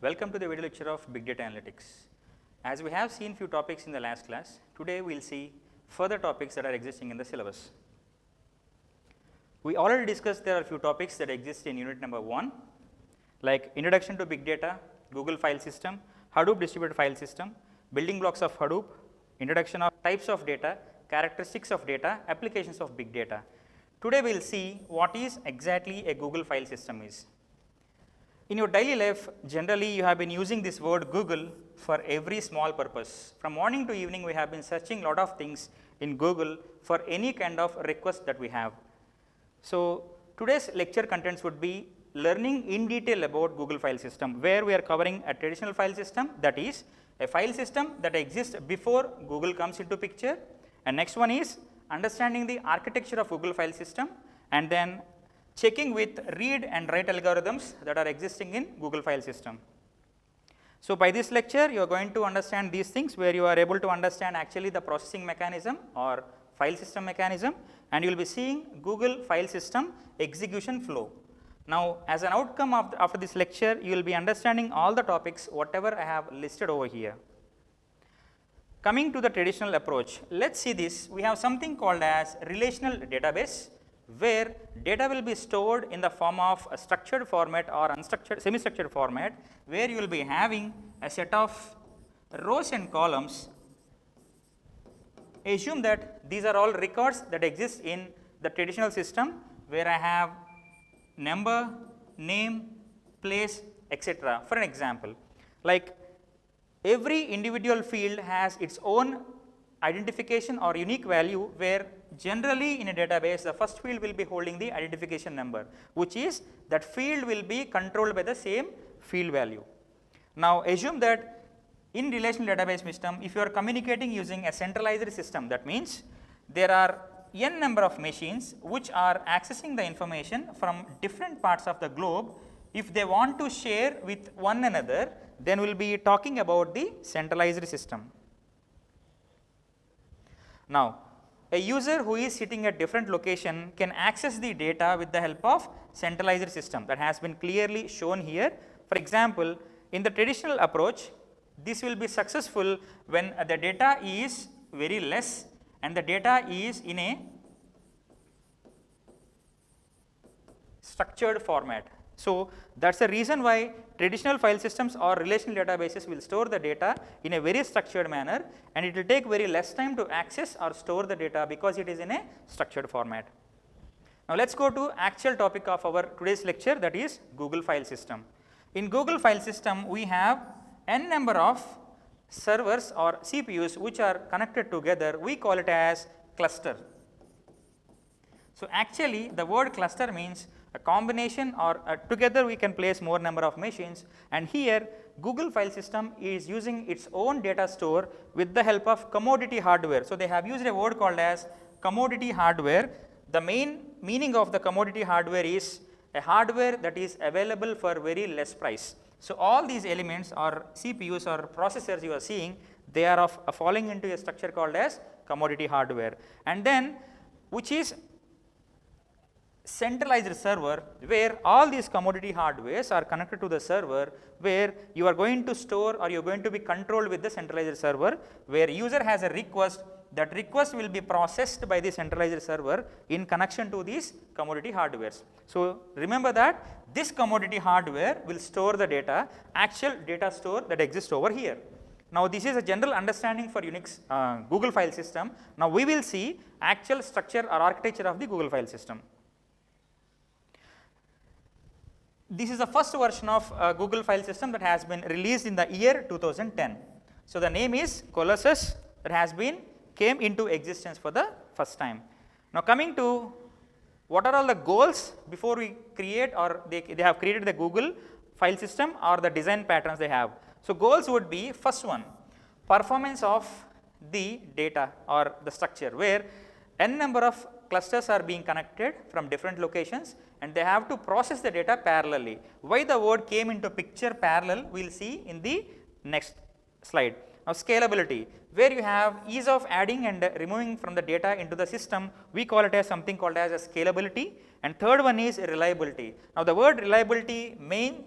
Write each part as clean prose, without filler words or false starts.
Welcome to the video lecture of Big Data Analytics. As we have seen few topics in the last class, today we will see further topics that are existing in the syllabus. We already discussed there are few topics that exist in unit number 1, like Introduction to Big Data, Google File System, Hadoop Distributed File System, Building Blocks of Hadoop, Introduction of Types of Data, Characteristics of Data, Applications of Big Data. Today we will see what is exactly a Google File System is. In your daily life, generally you have been using this word Google for every small purpose. From morning to evening, we have been searching lot of things in Google for any kind of request that we have. So today's lecture contents would be learning in detail about Google File System, where we are covering a traditional file system, that is a file system that exists before Google comes into picture, and next one is understanding the architecture of Google File System, and then checking with read and write algorithms that are existing in Google File System. So by this lecture, you are going to understand these things, where you are able to understand actually the processing mechanism or file system mechanism, and you will be seeing Google File System execution flow. Now, as an outcome of after this lecture, you will be understanding all the topics whatever I have listed over here. Coming to the traditional approach, let's see this. We have something called as relational database, where data will be stored in the form of a structured format or unstructured, semi-structured format, where you will be having a set of rows and columns. Assume that these are all records that exist in the traditional system, where I have number, name, place, etc. For an example, like every individual field has its own identification or unique value, where generally in a database the first field will be holding the identification number, which is that field will be controlled by the same field value. Now assume that in relational database system, if you are communicating using a centralized system, that means there are n number of machines which are accessing the information from different parts of the globe. If they want to share with one another, then we will be talking about the centralized system. Now, a user who is sitting at different location can access the data with the help of centralized system, that has been clearly shown here. For example, in the traditional approach, this will be successful when the data is very less and the data is in a structured format. So that's the reason why traditional file systems or relational databases will store the data in a very structured manner, and it will take very less time to access or store the data because it is in a structured format. Now let's go to actual topic of our today's lecture, that is Google File System. In Google File System, we have n number of servers or CPUs which are connected together. We call it as cluster. So actually the word cluster means a combination, or together we can place more number of machines, and here Google File System is using its own data store with the help of commodity hardware. So they have used a word called as commodity hardware. The main meaning of the commodity hardware is a hardware that is available for very less price. So all these elements or CPUs or processors you are seeing, they are falling into a structure called as commodity hardware, and then which is centralized server, where all these commodity hardwares are connected to the server, where you are going to store or you are going to be controlled with the centralized server, where user has a request, that request will be processed by the centralized server in connection to these commodity hardwares. So remember that this commodity hardware will store the data, actual data store that exists over here. Now this is a general understanding for Unix Google File System. Now we will see actual structure or architecture of the Google File System. This is the first version of Google File System that has been released in the year 2010. So the name is Colossus, that has been came into existence for the first time. Now coming to what are all the goals before we create, or they have created the Google File System, or the design patterns they have. So goals would be, first one, performance of the data or the structure, where n number of clusters are being connected from different locations and they have to process the data parallelly. Why the word came into picture parallel, we will see in the next slide. Now scalability, where you have ease of adding and removing from the data into the system, we call it as something called as a scalability, and third one is reliability. Now the word reliability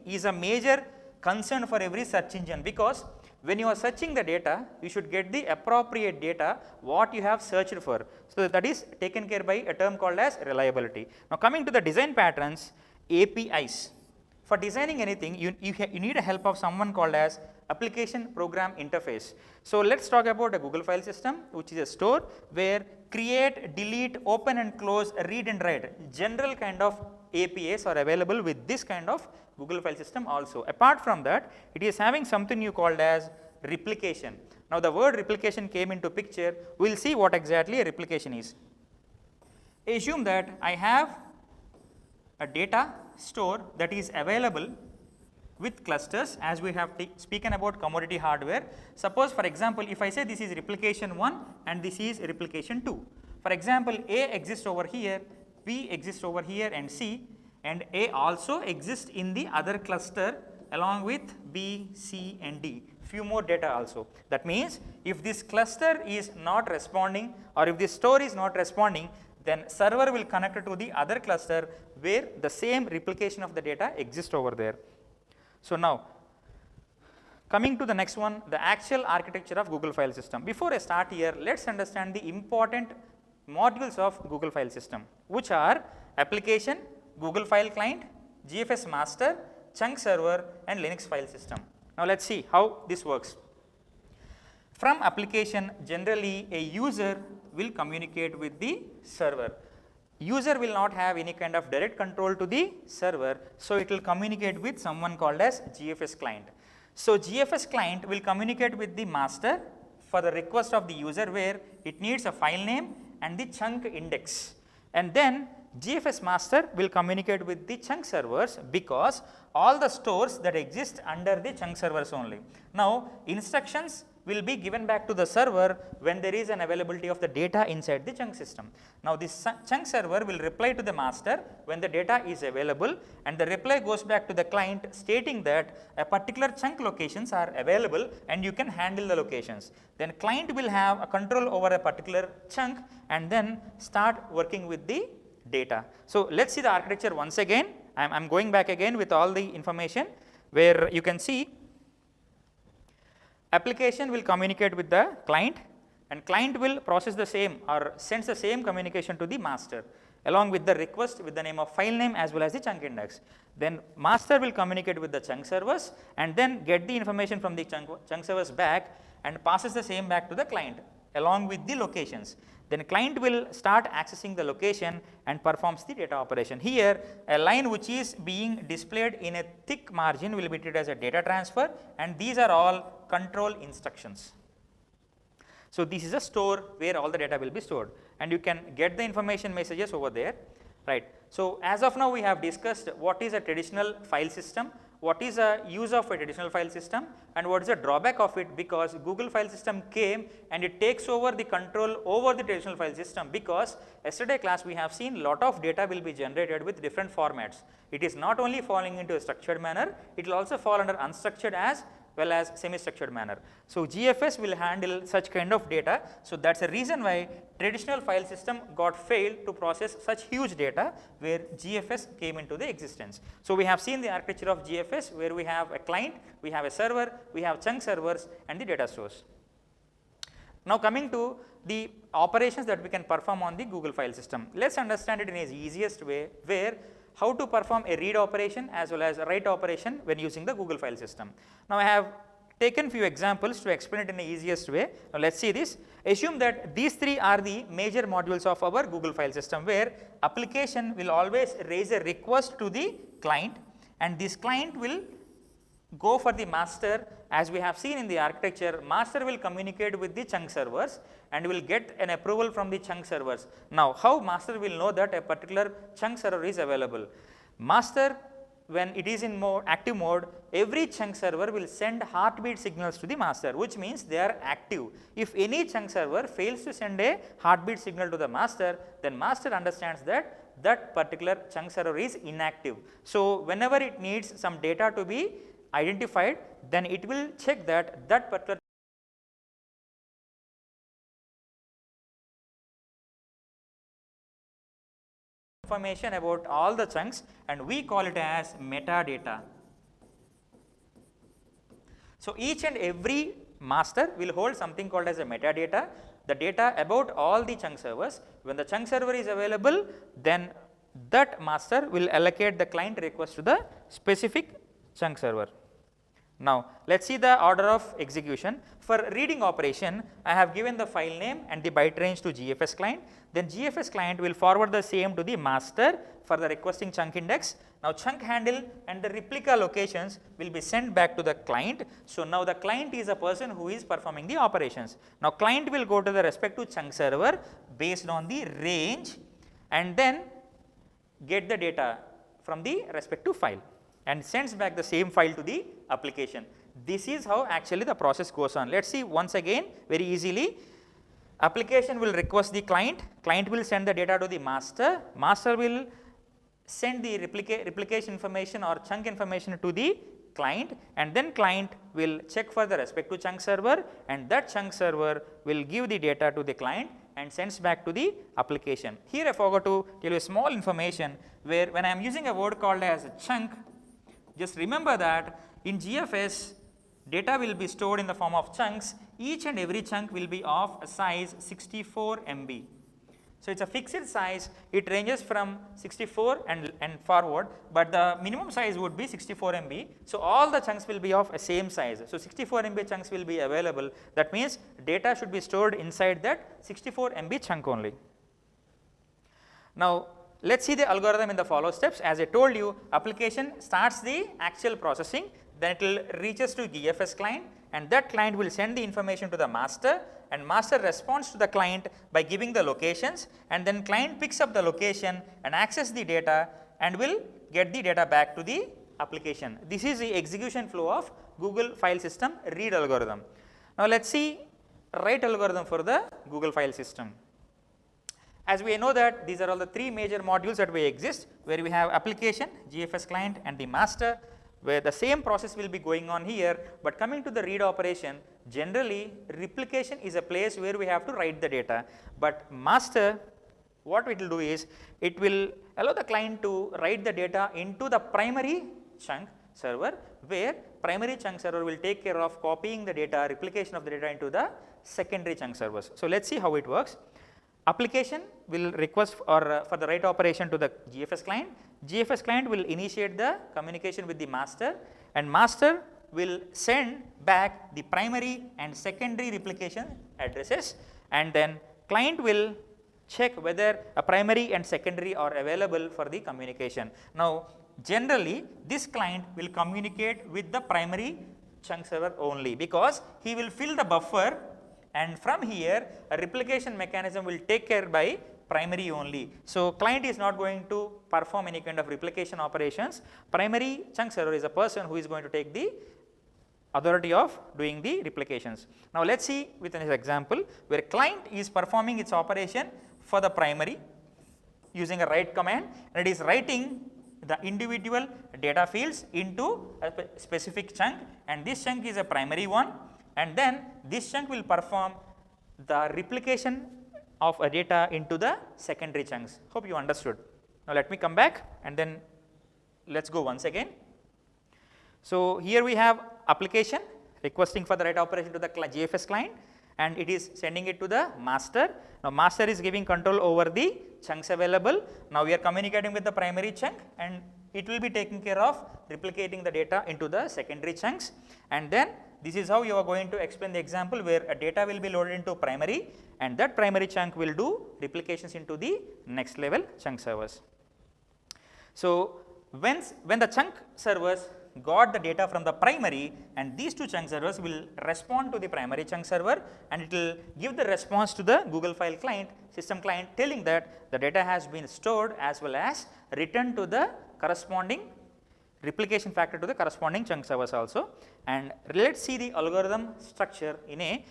is a major concern for every search engine, because when you are searching the data, you should get the appropriate data what you have searched for. So, that is taken care by a term called as reliability. Now, coming to the design patterns, APIs. For designing anything, you need a help of someone called as application program interface. So, let us talk about a Google file system, which is a store where create, delete, open and close, read and write, general kind of APIs are available with this kind of Google file system also. Apart from that, it is having something new called as replication. Now, the word replication came into picture. We will see what exactly a replication is. Assume that I have a data store that is available with clusters, as we have spoken about commodity hardware. Suppose for example, if I say this is replication 1 and this is replication 2. For example, A exists over here, B exists over here and C, and A also exists in the other cluster along with B, C and D, few more data also. That means, if this cluster is not responding or if this store is not responding, then server will connect it to the other cluster where the same replication of the data exists over there. So, now coming to the next one, the actual architecture of Google file system. Before I start here, let us understand the important modules of Google file system, which are application, Google file client, GFS master, chunk server and Linux file system. Now, let us see how this works. From application, generally a user will communicate with the server. User will not have any kind of direct control to the server, so it will communicate with someone called as GFS client. So, GFS client will communicate with the master for the request of the user, where it needs a file name and the chunk index, and then GFS master will communicate with the chunk servers, because all the stores that exist under the chunk servers only. Now, instructions will be given back to the server when there is an availability of the data inside the chunk system. Now, this chunk server will reply to the master when the data is available, and the reply goes back to the client stating that a particular chunk locations are available and you can handle the locations. Then client will have a control over a particular chunk and then start working with the data. So, let us see the architecture once again. I am going back again with all the information, where you can see application will communicate with the client, and client will process the same or sends the same communication to the master along with the request with the name of file name as well as the chunk index. Then master will communicate with the chunk servers and then get the information from the chunk servers back and passes the same back to the client along with the locations. Then client will start accessing the location and performs the data operation. Here, a line which is being displayed in a thick margin will be treated as a data transfer, and these are all control instructions. So, this is a store where all the data will be stored, and you can get the information messages over there, right. So, as of now we have discussed what is a traditional file system, what is a use of a traditional file system, and what is the drawback of it, because Google file system came and it takes over the control over the traditional file system, because yesterday class we have seen lot of data will be generated with different formats. It is not only falling into a structured manner, it will also fall under unstructured as well as semi-structured manner. So, GFS will handle such kind of data. So, that is the reason why traditional file system got failed to process such huge data, where GFS came into the existence. So, we have seen the architecture of GFS, where we have a client, we have a server, we have chunk servers and the data stores. Now, coming to the operations that we can perform on the Google file system, let us understand it in its easiest way, where how to perform a read operation as well as a write operation when using the Google file system. Now, I have taken few examples to explain it in the easiest way. Now, let us see this. Assume that these three are the major modules of our Google file system, where application will always raise a request to the client, and this client will go for the master. As we have seen in the architecture, master will communicate with the chunk servers and will get an approval from the chunk servers. Now, how master will know that a particular chunk server is available? Master, when it is in active mode, every chunk server will send heartbeat signals to the master, which means they are active. If any chunk server fails to send a heartbeat signal to the master, then master understands that that particular chunk server is inactive. So, whenever it needs some data to be identified, then it will check that that particular information about all the chunks, and we call it as metadata. So, each and every master will hold something called as a metadata, the data about all the chunk servers. When the chunk server is available, then that master will allocate the client request to the specific chunk server. Now, let us see the order of execution. For reading operation, I have given the file name and the byte range to GFS client. Then GFS client will forward the same to the master for the requesting chunk index. Now, chunk handle and the replica locations will be sent back to the client. So, now the client is a person who is performing the operations. Now, client will go to the respective chunk server based on the range and then get the data from the respective file and sends back the same file to the application. This is how actually the process goes on. Let us see once again very easily. Application will request the client, client will send the data to the master, master will send the replication information or chunk information to the client, and then client will check for the respective chunk server, and that chunk server will give the data to the client and sends back to the application. Here I forgot to tell you a small information where when I am using a word called as a chunk, just remember that in GFS data will be stored in the form of chunks. Each and every chunk will be of a size 64 MB. So, it is a fixed size, it ranges from 64 and forward, but the minimum size would be 64 MB. So, all the chunks will be of a same size. So, 64 MB chunks will be available, that means data should be stored inside that 64 MB chunk only. Now, let us see the algorithm in the follow steps. As I told you, application starts the actual processing, then it will reaches to GFS client, and that client will send the information to the master, and master responds to the client by giving the locations, and then client picks up the location and access the data and will get the data back to the application. This is the execution flow of Google file system read algorithm. Now, let us see write algorithm for the Google file system. As we know that these are all the three major modules that will exist, where we have application, GFS client and the master, where the same process will be going on here, but coming to the read operation, generally replication is a place where we have to write the data, but master, what it will do is it will allow the client to write the data into the primary chunk server, where primary chunk server will take care of copying the data, replication of the data into the secondary chunk servers. So, let us see how it works. Application will request for the write operation to the GFS client. GFS client will initiate the communication with the master, and master will send back the primary and secondary replication addresses, and then client will check whether a primary and secondary are available for the communication. Now, generally this client will communicate with the primary chunk server only, because he will fill the buffer, and from here a replication mechanism will take care by primary only. So, client is not going to perform any kind of replication operations. Primary chunk server is a person who is going to take the authority of doing the replications. Now, let us see with an example where client is performing its operation for the primary using a write command, and it is writing the individual data fields into a specific chunk, and this chunk is a primary one, and then this chunk will perform the replication of a data into the secondary chunks. Hope you understood. Now, let me come back and then let us go once again. So, here we have application requesting for the write operation to the GFS client, and it is sending it to the master. Now, master is giving control over the chunks available. Now, we are communicating with the primary chunk, and it will be taking care of replicating the data into the secondary chunks, and then this is how you are going to explain the example where a data will be loaded into primary, and that primary chunk will do replications into the next level chunk servers. So, when the chunk servers got the data from the primary, and these two chunk servers will respond to the primary chunk server, and it will give the response to the Google file client, system client, telling that the data has been stored as well as returned to the corresponding replication factor to the corresponding chunk servers also. And let us see the algorithm structure in a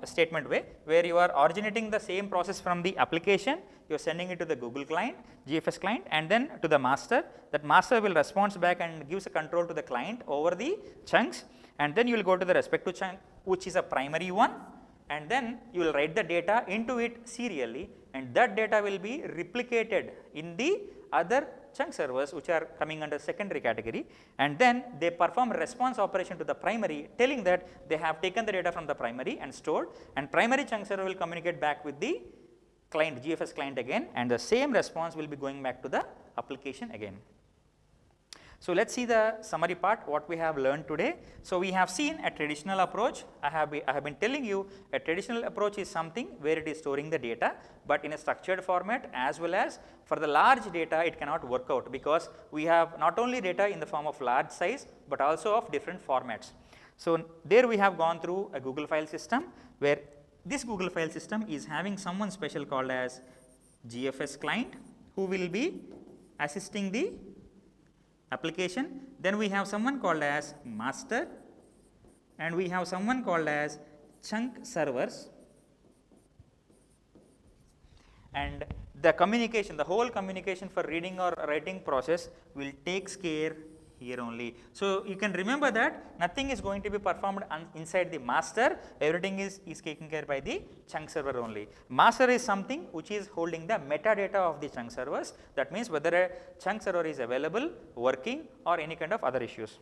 statement way, where you are originating the same process from the application, you are sending it to the Google client, GFS client, and then to the master. That master will respond back and gives a control to the client over the chunks, and then you will go to the respective chunk which is a primary one, and then you will write the data into it serially, and that data will be replicated in the other chunk servers which are coming under secondary category, and then they perform response operation to the primary telling that they have taken the data from the primary and stored, and primary chunk server will communicate back with the client, GFS client again, and the same response will be going back to the application again. So, let us see the summary part what we have learned today. So, we have seen a traditional approach. I have been telling you a traditional approach is something where it is storing the data, but in a structured format, as well as for the large data it cannot work out, because we have not only data in the form of large size, but also of different formats. So, there we have gone through a Google file system, where this Google file system is having someone special called as GFS client, who will be assisting the application. Then we have someone called as master, and we have someone called as chunk servers, and the communication, the whole communication for reading or writing process will takes care here only. So, you can remember that nothing is going to be performed inside the master, everything is taken care by the chunk server only. Master is something which is holding the metadata of the chunk servers, that means whether a chunk server is available, working, or any kind of other issues.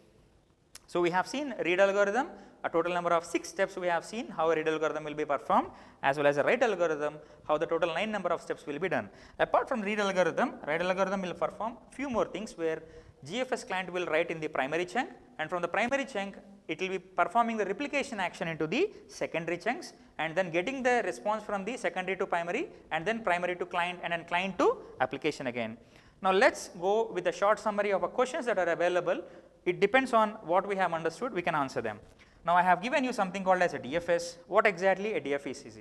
So, we have seen read algorithm, a total number of 6 steps we have seen how a read algorithm will be performed, as well as a write algorithm, how the total 9 number of steps will be done. Apart from read algorithm, write algorithm will perform few more things, where GFS client will write in the primary chunk, and from the primary chunk it will be performing the replication action into the secondary chunks, and then getting the response from the secondary to primary, and then primary to client, and then client to application again. Now, let us go with a short summary of questions that are available. It depends on what we have understood, we can answer them. Now, I have given you something called as a DFS. What exactly a DFS is?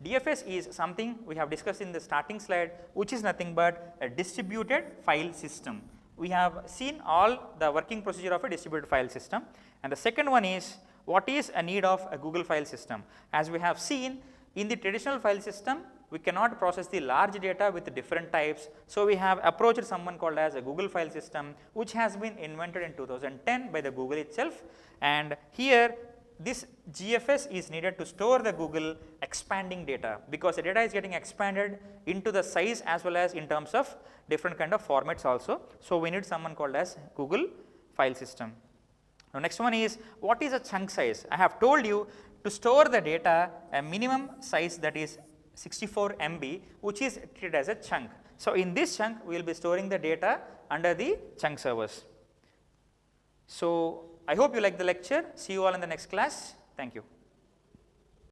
DFS is something we have discussed in the starting slide, which is nothing but a distributed file system. We have seen all the working procedure of a distributed file system, and the second one is what is a need of a Google file system. As we have seen in the traditional file system, we cannot process the large data with different types. So, we have approached someone called as a Google file system, which has been invented in 2010 by the Google itself, and here this GFS is needed to store the Google expanding data, because the data is getting expanded into the size as well as in terms of different kind of formats also. So, we need someone called as Google file system. Now, next one is what is a chunk size? I have told you to store the data a minimum size, that is 64 MB, which is treated as a chunk. So, in this chunk we will be storing the data under the chunk servers. So, I hope you like the lecture. See you all in the next class. Thank you.